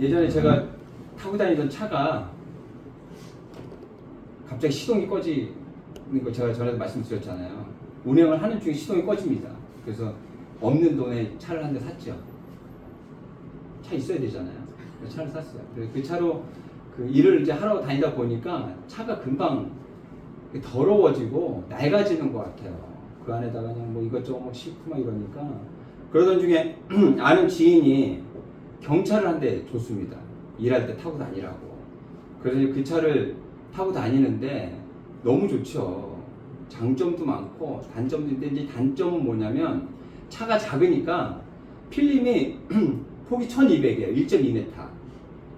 예전에 제가 타고 다니던 차가 갑자기 시동이 꺼지는 거 제가 전에도 말씀드렸잖아요. 운행을 하는 중에 시동이 꺼집니다. 그래서 없는 돈에 차를 한 대 샀죠. 차 있어야 되잖아요. 그래서 차를 샀어요. 그래서 그 차로 그 일을 이제 하러 다니다 보니까 차가 금방 더러워지고 낡아지는 것 같아요. 그 안에다가 그냥 뭐 이것저것 막 싣고 막 이러니까. 그러던 중에 아는 지인이 경차를 한 대 줬습니다. 일할 때 타고 다니라고. 그래서 그 차를 타고 다니는데 너무 좋죠. 장점도 많고 단점도 있는데, 이제 단점은 뭐냐면 차가 작으니까 필름이 폭이 1200이에요. 1.2m.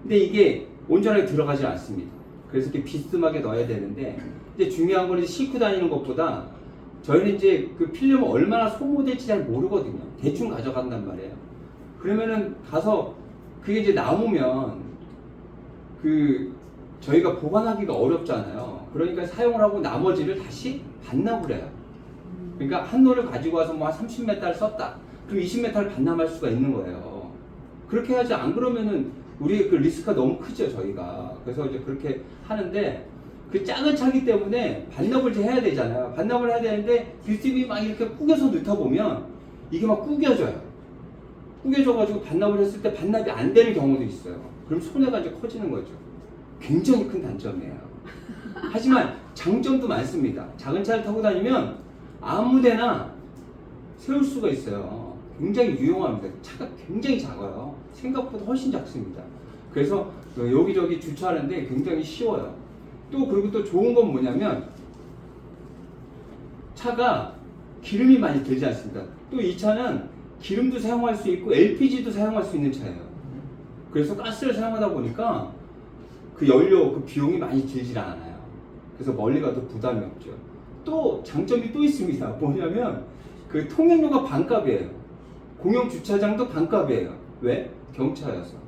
근데 이게 온전하게 들어가지 않습니다. 그래서 이렇게 비스듬하게 넣어야 되는데, 이제 중요한 건 싣고 다니는 것보다 저희는 이제 그 필름을 얼마나 소모될지 잘 모르거든요. 대충 가져간단 말이에요. 그러면은 가서 그게 이제 남으면 그 저희가 보관하기가 어렵잖아요. 그러니까 사용을 하고 나머지를 다시 반납을 해요. 그러니까 한 롤을 가지고 와서 뭐 한 30m를 썼다. 그럼 20m를 반납할 수가 있는 거예요. 그렇게 하지, 안 그러면은 우리 그 리스크가 너무 크죠, 저희가. 그래서 이제 그렇게 하는데, 그 작은 차기 때문에 반납을 이제 해야 되잖아요. 반납을 해야 되는데 빌딩이 막 이렇게 구겨서 넣다 보면 이게 막 구겨져요. 구겨져가지고 반납을 했을 때 반납이 안 되는 경우도 있어요. 그럼 손해가 이제 커지는 거죠. 굉장히 큰 단점이에요. 하지만 장점도 많습니다. 작은 차를 타고 다니면 아무데나 세울 수가 있어요. 굉장히 유용합니다. 차가 굉장히 작아요. 생각보다 훨씬 작습니다. 그래서 여기저기 주차하는데 굉장히 쉬워요. 또 그리고 또 좋은 건 뭐냐면 차가 기름이 많이 들지 않습니다. 또 이 차는 기름도 사용할 수 있고 LPG도 사용할 수 있는 차예요. 그래서 가스를 사용하다 보니까 그 연료 그 비용이 많이 들질 않아요. 그래서 멀리 가도 부담이 없죠. 또 장점이 또 있습니다. 뭐냐면 그 통행료가 반값이에요. 공영 주차장도 반값이에요. 왜? 경차여서.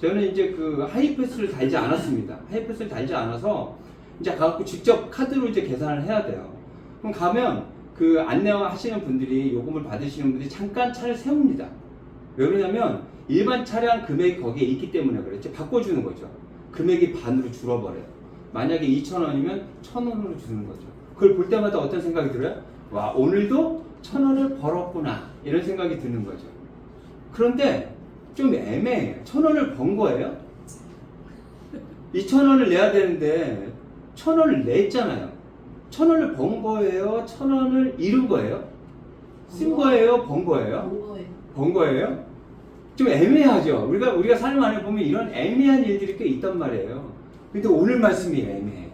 저는 이제 그 하이패스를 달지 않았습니다. 하이패스를 달지 않아서 이제 가갖고 직접 카드로 이제 계산을 해야 돼요. 그럼 가면 그 안내하시는 분들이, 요금을 받으시는 분들이 잠깐 차를 세웁니다. 왜 그러냐면 일반 차량 금액이 거기에 있기 때문에 그랬지, 바꿔주는 거죠. 금액이 반으로 줄어버려요. 만약에 2,000원이면 1,000원으로 주는 거죠. 그걸 볼 때마다 어떤 생각이 들어요? 와, 오늘도 1,000원을 벌었구나, 이런 생각이 드는 거죠. 그런데 좀 애매해요. 1,000원을 번 거예요? 2,000원을 내야 되는데 1,000원을 냈잖아요. 1,000원을 번 거예요? 1,000원을 잃은 거예요? 쓴 거예요? 번 거예요? 번 거예요? 좀 애매하죠. 우리가 삶 안에 보면 이런 애매한 일들이 꽤 있단 말이에요. 근데 오늘 말씀이 애매해요.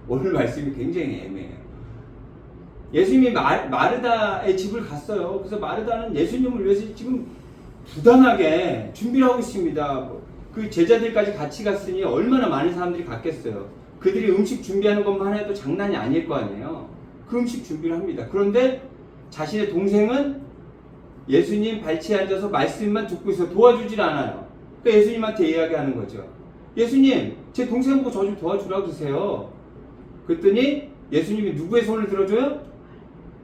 오늘 말씀이 굉장히 애매해요. 예수님이 마르다의 집을 갔어요. 그래서 마르다는 예수님을 위해서 지금 부단하게 준비를 하고 있습니다. 그 제자들까지 같이 갔으니 얼마나 많은 사람들이 갔겠어요. 그들이 음식 준비하는 것만 해도 장난이 아닐 거 아니에요. 그 음식 준비를 합니다. 그런데 자신의 동생은 예수님 발치에 앉아서 말씀만 듣고 있어 도와주질 않아요. 그러니까 예수님한테 이야기하는 거죠. 예수님, 제 동생 보고 저 좀 도와주라고 그러세요. 그랬더니 예수님이 누구의 손을 들어줘요?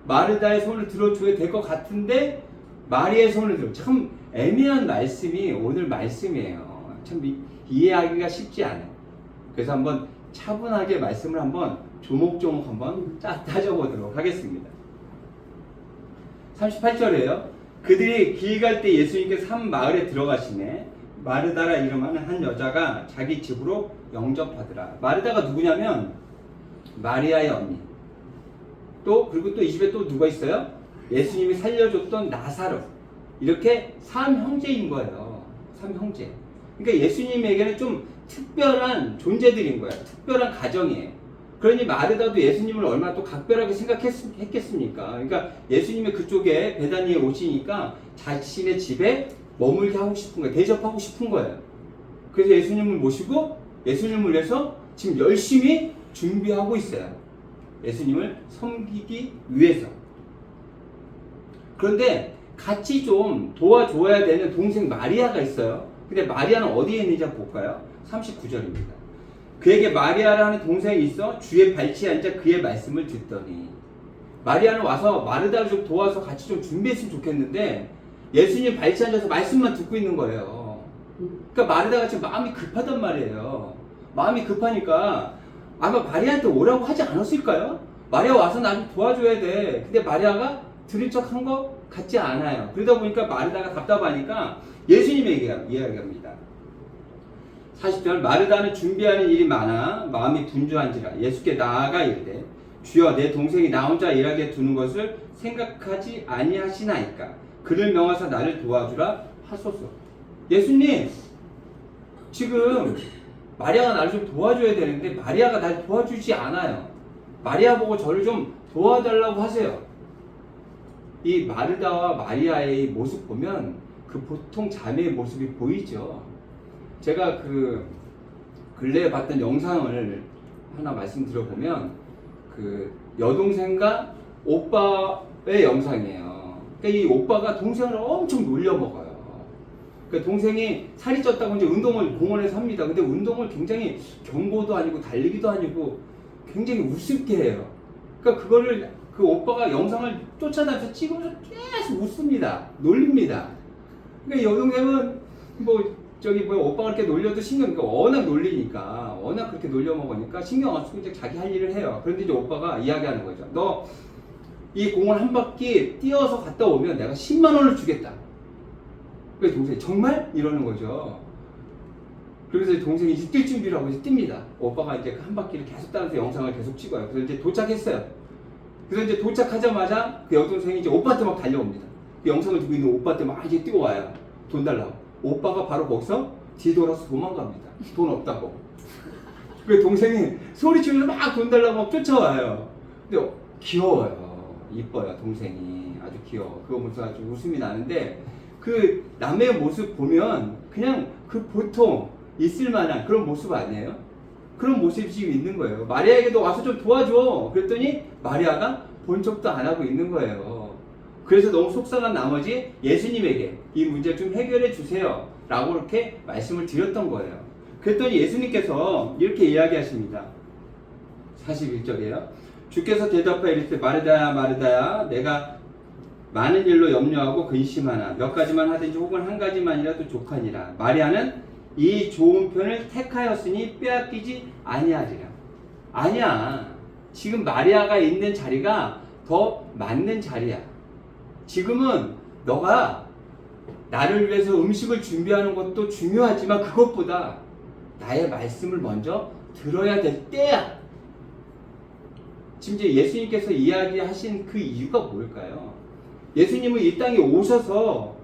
마르다의 손을 들어줘야 될 것 같은데 마리아의 손을 들어. 참 애매한 말씀이 오늘 말씀이에요. 참 이해하기가 쉽지 않아요. 그래서 한번 차분하게 말씀을 한번 조목조목 한번 따져보도록 하겠습니다. 38절에요. 그들이 길 갈 때 예수님께서 한 마을에 들어가시네. 마르다라 이름하는 한 여자가 자기 집으로 영접하더라. 마르다가 누구냐면 마리아의 언니. 그리고 또 이 집에 또 누가 있어요? 예수님이 살려줬던 나사로. 이렇게 3형제인 거예요. 3형제. 그러니까 예수님에게는 좀 특별한 존재들인 거예요. 특별한 가정이에요. 그러니 마르다도 예수님을 얼마나 또 각별하게 생각했겠습니까? 그러니까 예수님이 그쪽에 베다니에 오시니까 자신의 집에 머물게 하고 싶은 거예요. 대접하고 싶은 거예요. 그래서 예수님을 모시고 예수님을 위해서 지금 열심히 준비하고 있어요. 예수님을 섬기기 위해서. 그런데 같이 좀 도와줘야 되는 동생 마리아가 있어요. 근데 마리아는 어디에 있는지 한번 볼까요? 39절입니다. 그에게 마리아라는 동생이 있어 주의 발치에 앉아 그의 말씀을 듣더니. 마리아는 와서 마르다를 좀 도와서 같이 좀 준비했으면 좋겠는데 예수님 발치에 앉아서 말씀만 듣고 있는 거예요. 그러니까 마르다가 지금 마음이 급하단 말이에요. 마음이 급하니까 아마 마리아한테 오라고 하지 않았을까요? 마리아 와서 나 좀 도와줘야 돼. 근데 마리아가 들은 척 한 거 같지 않아요. 그러다 보니까 마르다가 답답하니까 예수님에게 이야기합니다. 40절 마르다는 준비하는 일이 많아 마음이 분주한지라 예수께 나아가 이르되 주여 내 동생이 나 혼자 일하게 두는 것을 생각하지 아니하시나이까 그를 명하사 나를 도와주라 하소서. 예수님 지금 마리아가 나를 좀 도와줘야 되는데 마리아가 날 도와주지 않아요. 마리아 보고 저를 좀 도와달라고 하세요. 이 마르다와 마리아의 모습 보면 그 보통 자매의 모습이 보이죠. 제가 그 근래에 봤던 영상을 하나 말씀드려보면 그 여동생과 오빠의 영상이에요. 그러니까 이 오빠가 동생을 엄청 놀려먹어요. 그 동생이 살이 쪘다고 이제 운동을 공원에서 합니다. 근데 운동을 굉장히 경보도 아니고 달리기도 아니고 굉장히 우습게 해요. 그러니까 그거를 그 오빠가 영상을 쫓아다니면서 찍으면서 계속 웃습니다. 놀립니다. 그러니까 여동생은 오빠가 이렇게 놀려도 그러니까 워낙 놀리니까 워낙 그렇게 놀려먹으니까 신경 안 쓰고 이제 자기 할 일을 해요. 그런데 이제 오빠가 이야기하는 거죠. 너 이 공원 한 바퀴 뛰어서 갔다 오면 내가 10만 원을 주겠다. 그래서 동생이 정말? 이러는 거죠. 그래서 동생이 이제 뛸 준비를 하고 이제 뜁니다. 오빠가 이제 한 바퀴를 계속 따라서 영상을 계속 찍어요. 그래서 이제 도착했어요. 그래서 이제 도착하자마자 그 여동생이 이제 오빠한테 막 달려옵니다. 그 영상을 듣고 있는 오빠한테 막 이제 뛰어와요. 돈 달라고. 오빠가 바로 거기서 뒤돌아서 도망갑니다. 돈 없다고. 그 동생이 소리치면서 막 돈 달라고 막 쫓아와요. 근데 귀여워요. 이뻐요. 동생이 아주 귀여워. 그거 보면서 아주 웃음이 나는데 그 남의 모습 보면 그냥 그 보통 있을만한 그런 모습 아니에요? 그런 모습이 지금 있는 거예요. 마리아에게도 와서 좀 도와줘. 그랬더니 마리아가 본 척도 안 하고 있는 거예요. 그래서 너무 속상한 나머지 예수님에게 이 문제 좀 해결해 주세요 라고 이렇게 말씀을 드렸던 거예요. 그랬더니 예수님께서 이렇게 이야기하십니다. 41절이에요. 주께서 대답하여 이르시되 마르다야 마르다야 내가 많은 일로 염려하고 근심하나 몇 가지만 하든지 혹은 한 가지만이라도 족하니라. 마리아는 이 좋은 편을 택하였으니 빼앗기지 아니하리라. 아니야. 지금 마리아가 있는 자리가 더 맞는 자리야. 지금은 너가 나를 위해서 음식을 준비하는 것도 중요하지만 그것보다 나의 말씀을 먼저 들어야 될 때야. 지금 이제 예수님께서 이야기하신 그 이유가 뭘까요? 예수님은 이 땅에 오셔서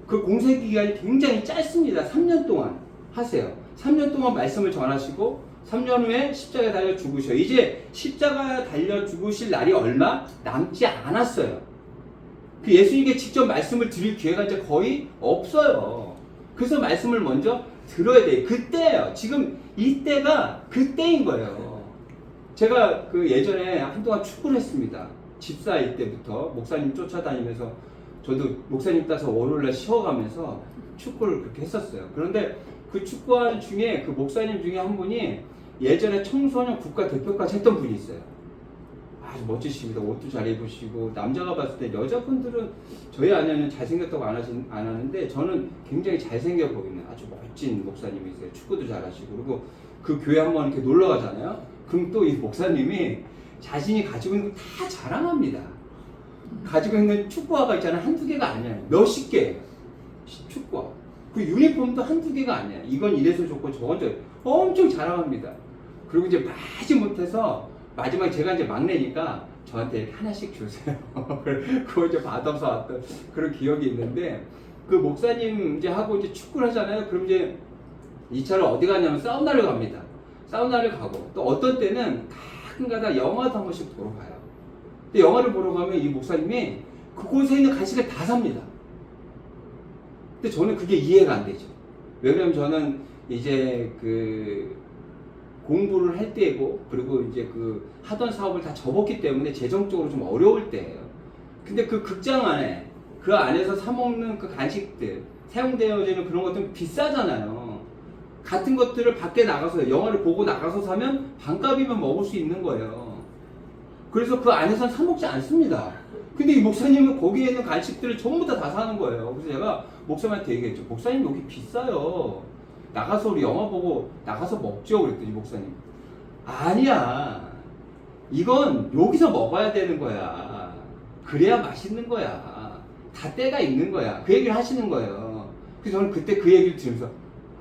그 공생 기간이 굉장히 짧습니다. 3년 동안 하세요. 3년 동안 말씀을 전하시고 3년 후에 십자가에 달려 죽으셔. 이제 십자가에 달려 죽으실 날이 얼마 남지 않았어요. 그 예수님께 직접 말씀을 드릴 기회가 이제 거의 없어요. 그래서 말씀을 먼저 들어야 돼요. 그때예요. 지금 이때가 그때인 거예요. 제가 그 예전에 한동안 축구를 했습니다. 집사일 때부터 목사님 쫓아다니면서 저도 목사님 따서 월요일날 쉬어가면서 축구를 그렇게 했었어요. 그런데 그 축구하는 중에 그 목사님 중에 한 분이 예전에 청소년 국가대표까지 했던 분이 있어요. 아주 멋지십니다. 옷도 잘 입으시고 남자가 봤을 때 여자분들은 저희 아내는 잘생겼다고 안 하는데 저는 굉장히 잘생겨 보이는 아주 멋진 목사님이세요. 축구도 잘하시고 그리고 그 교회 한번 이렇게 놀러 가잖아요. 그럼 또 이 목사님이 자신이 가지고 있는 거 다 자랑합니다. 가지고 있는 축구화가 있잖아요. 한두 개가 아니에요. 몇십 개예요. 축구화. 그 유니폼도 한두 개가 아니에요. 이건 이래서 좋고 저건 저 엄청 자랑합니다. 그리고 이제 마지못해서 마지막에 제가 이제 막내니까 저한테 이렇게 하나씩 주세요. 그거 이제 받아서 왔던 그런 기억이 있는데 그 목사님 이제 하고 이제 축구를 하잖아요. 그럼 이제 2차로 어디 가냐면 사우나를 갑니다. 사우나를 가고 또 어떤 때는 가끔가다 영화도 한 번씩 보러 가요. 근데 영화를 보러 가면 이 목사님이 그곳에 있는 간식을 다 삽니다. 근데 저는 그게 이해가 안 되죠. 왜 그러면 저는 이제 그 공부를 할 때고 그리고 이제 그 하던 사업을 다 접었기 때문에 재정적으로 좀 어려울 때예요. 근데 그 극장 안에 그 안에서 사 먹는 그 간식들 사용되어지는 그런 것들은 비싸잖아요. 같은 것들을 밖에 나가서 영화를 보고 나가서 사면 반값이면 먹을 수 있는 거예요. 그래서 그 안에서는 사 먹지 않습니다. 근데 이 목사님은 거기에 있는 간식들을 전부 다 사는 거예요. 그래서 제가 목사님한테 얘기했죠. 목사님 여기 비싸요. 나가서 우리 영화 보고 나가서 먹죠. 그랬더니 목사님, 아니야. 이건 여기서 먹어야 되는 거야. 그래야 맛있는 거야. 다 때가 있는 거야. 그 얘기를 하시는 거예요. 그래서 저는 그때 그 얘기를 들으면서,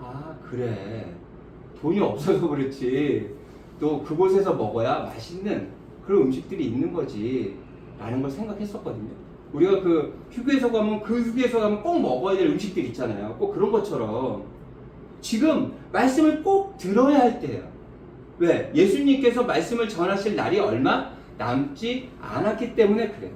아, 그래. 돈이 없어서 그렇지. 또 그곳에서 먹어야 맛있는 그런 음식들이 있는 거지. 라는 걸 생각했었거든요. 우리가 그 휴게소 가면 그 휴게소 가면 꼭 먹어야 될 음식들 있잖아요. 꼭 그런 것처럼 지금 말씀을 꼭 들어야 할 때예요. 왜? 예수님께서 말씀을 전하실 날이 얼마 남지 않았기 때문에 그래요.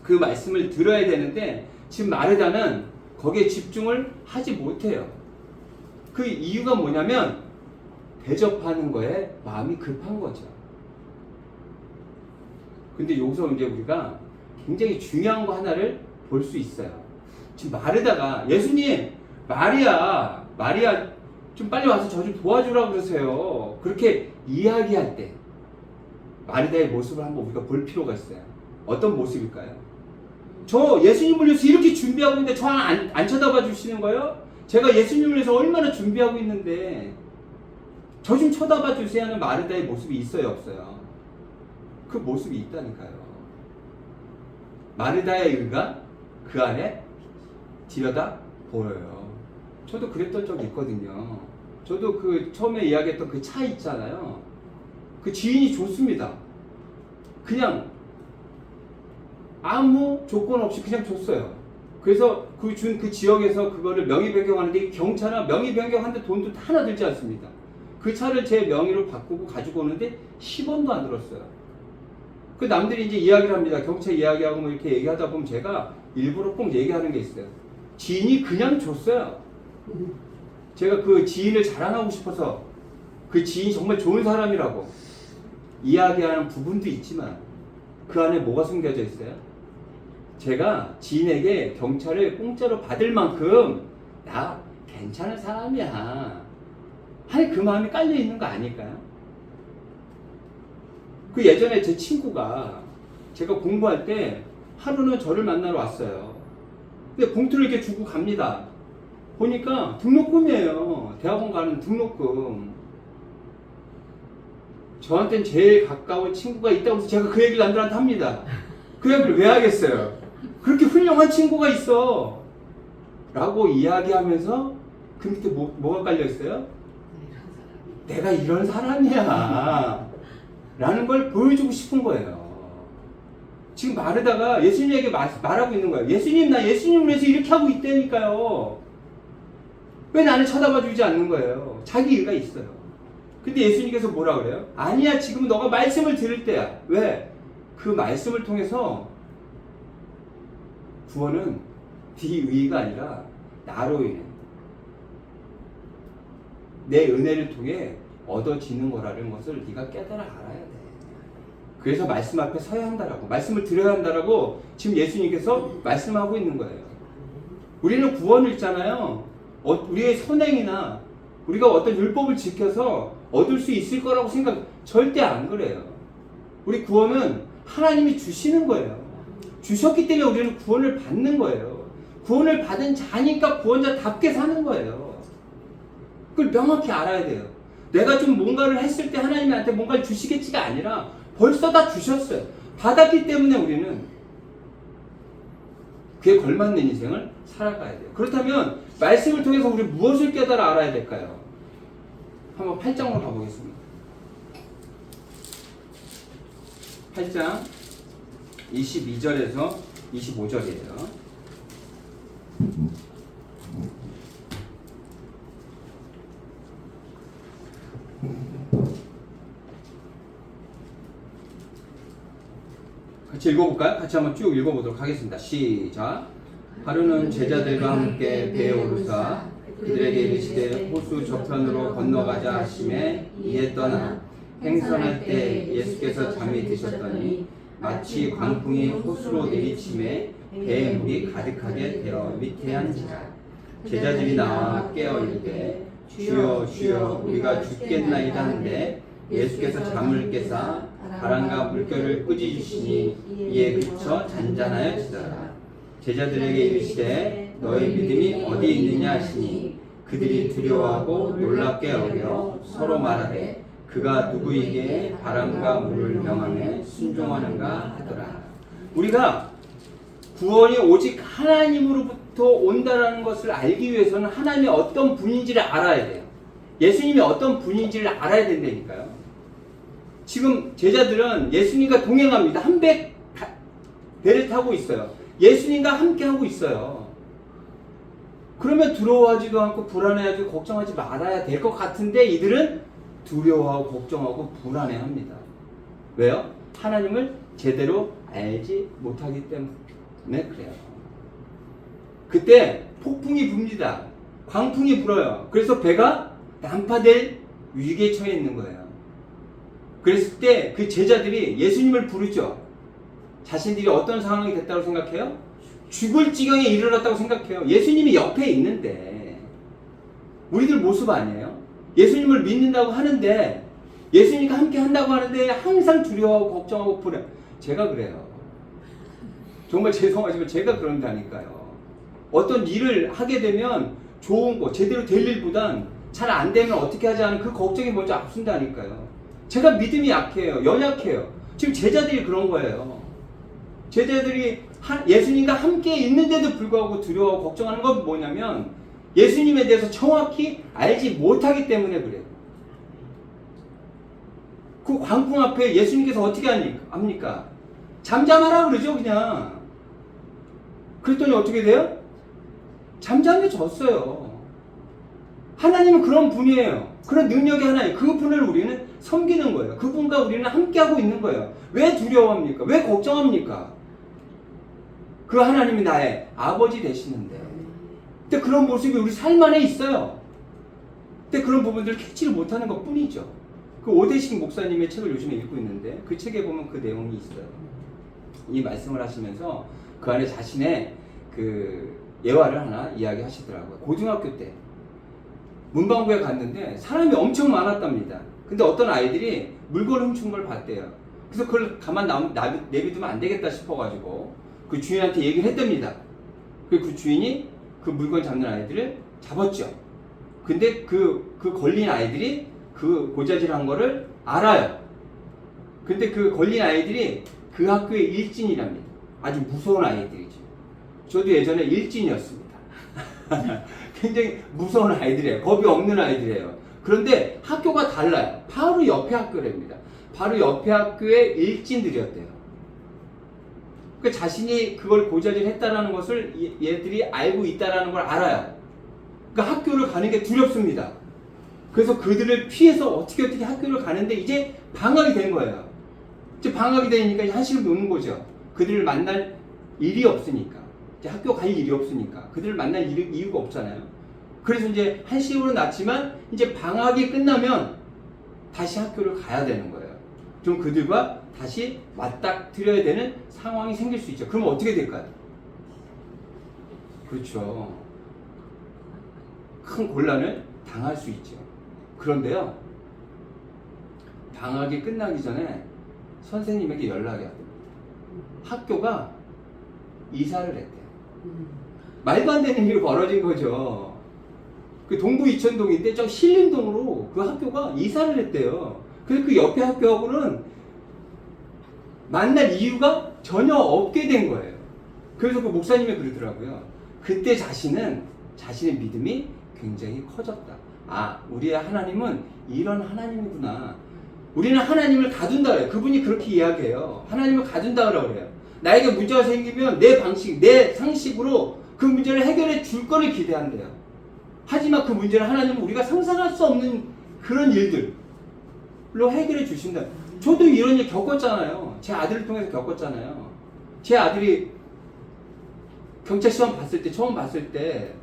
그 말씀을 들어야 되는데 지금 마르다는 거기에 집중을 하지 못해요. 그 이유가 뭐냐면 대접하는 거에 마음이 급한 거죠. 근데 여기서 이제 우리가 굉장히 중요한 거 하나를 볼 수 있어요. 지금 마르다가 예수님, 마리아 좀 빨리 와서 저 좀 도와주라고 그러세요. 그렇게 이야기할 때 마르다의 모습을 한번 우리가 볼 필요가 있어요. 어떤 모습일까요? 저 예수님을 위해서 이렇게 준비하고 있는데 저 안 쳐다봐 주시는 거예요? 제가 예수님을 위해서 얼마나 준비하고 있는데 저 좀 쳐다봐 주세요 하는 마르다의 모습이 있어요, 없어요? 그 모습이 있다니까요. 마르다의 의가 그 안에 들여다 보여요. 저도 그랬던 적이 있거든요. 저도 그 처음에 이야기했던 그 차 있잖아요. 그 지인이 줬습니다. 그냥 아무 조건 없이 그냥 줬어요. 그래서 그 준 그 지역에서 그거를 명의 변경하는데 경차나 명의 변경하는데 돈도 하나 들지 않습니다. 그 차를 제 명의로 바꾸고 가지고 오는데 10원도 안 들었어요. 그 남들이 이제 이야기를 합니다. 경찰 이야기하고 뭐 이렇게 얘기하다 보면 제가 일부러 꼭 얘기하는 게 있어요. 지인이 그냥 줬어요. 제가 그 지인을 자랑하고 싶어서 그 지인이 정말 좋은 사람이라고 이야기하는 부분도 있지만 그 안에 뭐가 숨겨져 있어요? 제가 지인에게 경찰을 공짜로 받을 만큼 나 괜찮은 사람이야. 아니 그 마음이 깔려 있는 거 아닐까요? 그 예전에 제 친구가 제가 공부할 때 하루는 저를 만나러 왔어요. 근데 봉투를 이렇게 주고 갑니다. 보니까 등록금이에요. 대학원 가는 등록금. 저한테는 제일 가까운 친구가 있다고 해서 제가 그 얘기를 남들한테 합니다. 그 얘기를 왜 하겠어요? 그렇게 훌륭한 친구가 있어. 라고 이야기하면서 그 밑에 뭐가 깔려있어요? 내가 이런 사람이야. 라는 걸 보여주고 싶은 거예요. 지금 마르다가 예수님에게 말하고 있는 거예요. 예수님, 나 예수님을 위해서 이렇게 하고 있다니까요. 왜 나를 쳐다봐 주지 않는 거예요? 자기 의가 있어요. 근데 예수님께서 뭐라 그래요? 아니야, 지금 너가 말씀을 들을 때야. 왜? 그 말씀을 통해서 구원은 네 의가 아니라 나로 인해 내 은혜를 통해 얻어지는 거라는 것을 네가 깨달아 알아야 돼. 그래서 말씀 앞에 서야 한다라고, 말씀을 들어야 한다라고 지금 예수님께서 말씀하고 있는 거예요. 우리는 구원을 있잖아요. 우리의 선행이나 우리가 어떤 율법을 지켜서 얻을 수 있을 거라고 생각 절대 안 그래요. 우리 구원은 하나님이 주시는 거예요. 주셨기 때문에 우리는 구원을 받는 거예요. 구원을 받은 자니까 구원자답게 사는 거예요. 그걸 명확히 알아야 돼요. 내가 좀 뭔가를 했을 때 하나님이 나한테 뭔가를 주시겠지가 아니라 벌써 다 주셨어요. 받았기 때문에 우리는 그에 걸맞는 인생을 살아가야 돼요. 그렇다면 말씀을 통해서 우리 무엇을 깨달아 알아야 될까요? 한번 8장으로 가보겠습니다. 8장 22절에서 25절이에요. 같이 읽어볼까요? 같이 한번 쭉 읽어보도록 하겠습니다. 시작. 하루는 제자들과 함께 배에 오르사 그들에게 이르시되 호수 저편으로 건너가자 하심에 이에 떠나 행선할 때 예수께서 잠이 드셨더니 마치 광풍이 호수로 내리침에 배에 물이 가득하게 되어 위태한지라. 제자들이 나와 깨어 이르되 주여 주여 우리가 죽겠나이다 하는데 예수께서 잠을 깨사 바람과 물결을 꾸짖으시니 이에 그쳐 잔잔하여지더라. 제자들에게 이르시되 너희 믿음이 어디 있느냐 하시니 그들이 두려워하고 놀랍게 여겨 서로 말하되 그가 누구에게 바람과 물을 명하며 순종하는가 하더라. 우리가 구원이 오직 하나님으로부터 온다라는 것을 알기 위해서는 하나님이 어떤 분인지를 알아야 돼요. 예수님이 어떤 분인지를 알아야 된다니까요. 지금 제자들은 예수님과 동행합니다. 한 배를 타고 있어요. 예수님과 함께 하고 있어요. 그러면 두려워하지도 않고 불안해하지도 걱정하지 말아야 될 것 같은데 이들은 두려워하고 걱정하고 불안해합니다. 왜요? 하나님을 제대로 알지 못하기 때문에 그래요. 그때 폭풍이 붑니다. 광풍이 불어요. 그래서 배가 난파될 위기에 처해 있는 거예요. 그랬을 때 그 제자들이 예수님을 부르죠. 자신들이 어떤 상황이 됐다고 생각해요? 죽을 지경에 이르렀다고 생각해요. 예수님이 옆에 있는데 우리들 모습 아니에요? 예수님을 믿는다고 하는데 예수님과 함께 한다고 하는데 항상 두려워하고 걱정하고 불안. 제가 그래요. 정말 죄송하지만 제가 그런다니까요. 어떤 일을 하게 되면 좋은 거 제대로 될 일보단 잘 안 되면 어떻게 하지 하는 그 걱정이 먼저 앞선다니까요. 제가 믿음이 약해요. 연약해요. 지금 제자들이 그런 거예요. 제자들이 예수님과 함께 있는데도 불구하고 두려워 걱정하는 건 뭐냐면 예수님에 대해서 정확히 알지 못하기 때문에 그래요. 그 광풍 앞에 예수님께서 어떻게 합니까? 잠잠하라 그러죠 그냥. 그랬더니 어떻게 돼요? 잠잠해졌어요. 하나님은 그런 분이에요. 그런 능력이 하나예요. 그분을 우리는 섬기는 거예요. 그분과 우리는 함께하고 있는 거예요. 왜 두려워합니까? 왜 걱정합니까? 그 하나님이 나의 아버지 되시는데. 근데 그런 모습이 우리 삶 안에 있어요. 근데 그런 부분들을 캐치를 못하는 것 뿐이죠. 그 오대식 목사님의 책을 요즘에 읽고 있는데 그 책에 보면 그 내용이 있어요. 이 말씀을 하시면서 그 안에 자신의 그 예화를 하나 이야기하시더라고요. 고등학교 때 문방구에 갔는데 사람이 엄청 많았답니다. 근데 어떤 아이들이 물건 훔친 걸 봤대요. 그래서 그걸 가만 내비두면 안 되겠다 싶어가지고 그 주인한테 얘기를 했답니다. 그 주인이 그 물건 잡는 아이들을 잡았죠. 근데 그 걸린 아이들이 그 고자질한 거를 알아요. 근데 그 걸린 아이들이 그 학교의 일진이랍니다. 아주 무서운 아이들이죠. 저도 예전에 일진이었습니다. 굉장히 무서운 아이들이에요. 겁이 없는 아이들이에요. 그런데 학교가 달라요. 바로 옆에 학교랍니다. 바로 옆에 학교의 일진들이었대요. 그 자신이 그걸 고자질했다라는 것을 얘들이 알고 있다라는 걸 알아요. 그러니까 학교를 가는 게 두렵습니다. 그래서 그들을 피해서 어떻게 학교를 가는데 이제 방학이 된 거예요. 이제 방학이 되니까 한식을 노는 거죠. 그들을 만날 일이 없으니까. 이제 학교 갈 일이 없으니까. 그들을 만날 이유가 없잖아요. 그래서 이제 한식으로 났지만 이제 방학이 끝나면 다시 학교를 가야 되는 거예요. 좀 그들과 다시 맞닥뜨려야 되는 상황이 생길 수 있죠. 그럼 어떻게 될까요? 그렇죠. 큰 곤란을 당할 수 있죠. 그런데요, 방학이 끝나기 전에 선생님에게 연락이 왔대요. 학교가 이사를 했대요. 말도 안 되는 일이 벌어진 거죠. 그 동부 이천동인데 저 신림동으로 그 학교가 이사를 했대요. 그래서 그 옆에 학교하고는 만날 이유가 전혀 없게 된 거예요. 그래서 그 목사님이 그러더라고요. 그때 자신의 믿음이 굉장히 커졌다. 아, 우리의 하나님은 이런 하나님이구나. 우리는 하나님을 가둔다 그래요. 그분이 그렇게 이야기해요. 하나님을 가둔다 그래요. 나에게 문제가 생기면 내 방식, 내 상식으로 그 문제를 해결해 줄 거를 기대한대요. 하지만 그 문제를 하나님은 우리가 상상할 수 없는 그런 일들로 해결해 주신다. 저도 이런 일 겪었잖아요. 제 아들을 통해서 겪었잖아요. 제 아들이 경찰 시험 처음 봤을 때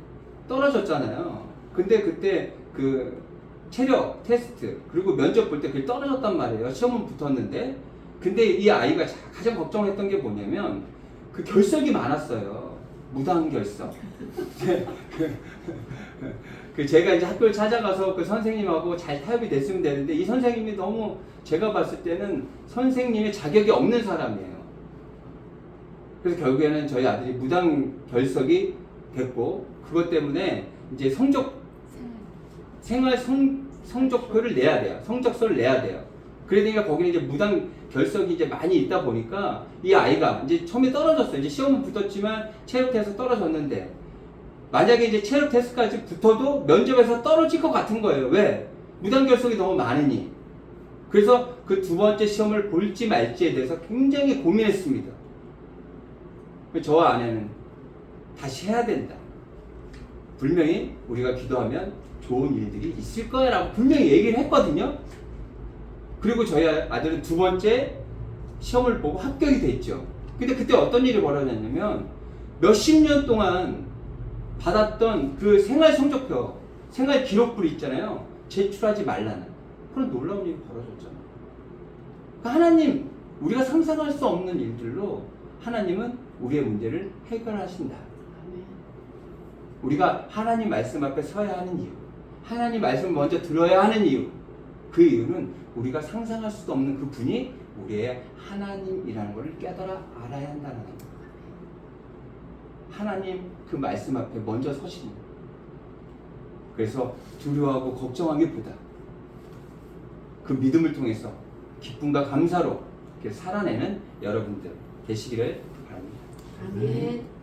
떨어졌잖아요. 근데 그때 그 체력 테스트 그리고 면접 볼 때 그게 떨어졌단 말이에요. 시험은 붙었는데 근데 이 아이가 가장 걱정했던 게 뭐냐면 그 결석이 많았어요. 무당결석. 그 제가 이제 학교를 찾아가서 그 선생님하고 잘 타협이 됐으면 되는데 이 선생님이 너무 제가 봤을 때는 선생님의 자격이 없는 사람이에요. 그래서 결국에는 저희 아들이 무당결석이 됐고 그것 때문에 이제 성적표를 내야 돼요. 성적서를 내야 돼요. 그러니까 거기는 이제 무당 결석이 이제 많이 있다 보니까 이 아이가 이제 처음에 떨어졌어요. 이제 시험은 붙었지만 체력 테스트 떨어졌는데 만약에 이제 체력 테스트까지 붙어도 면접에서 떨어질 것 같은 거예요. 왜? 무당 결석이 너무 많으니. 그래서 그 두 번째 시험을 볼지 말지에 대해서 굉장히 고민했습니다. 저와 아내는 다시 해야 된다. 분명히 우리가 기도하면 좋은 일들이 있을 거야 라고 분명히 얘기를 했거든요. 그리고 저희 아들은 두 번째 시험을 보고 합격이 됐죠. 근데 그때 어떤 일이 벌어졌냐면 몇십 년 동안 받았던 그 생활 성적표, 생활 기록부 있잖아요. 제출하지 말라는 그런 놀라운 일이 벌어졌잖아요. 그러니까 하나님, 우리가 상상할 수 없는 일들로 하나님은 우리의 문제를 해결하신다. 우리가 하나님 말씀 앞에 서야 하는 이유, 하나님 말씀을 먼저 들어야 하는 이유, 그 이유는 우리가 상상할 수도 없는 그 분이 우리의 하나님이라는 것을 깨달아 알아야 한다는 겁니다. 하나님 그 말씀 앞에 먼저 서시는 거예요. 그래서 두려워하고 걱정하기보다 그 믿음을 통해서 기쁨과 감사로 이렇게 살아내는 여러분들 되시기를 바랍니다. 아멘.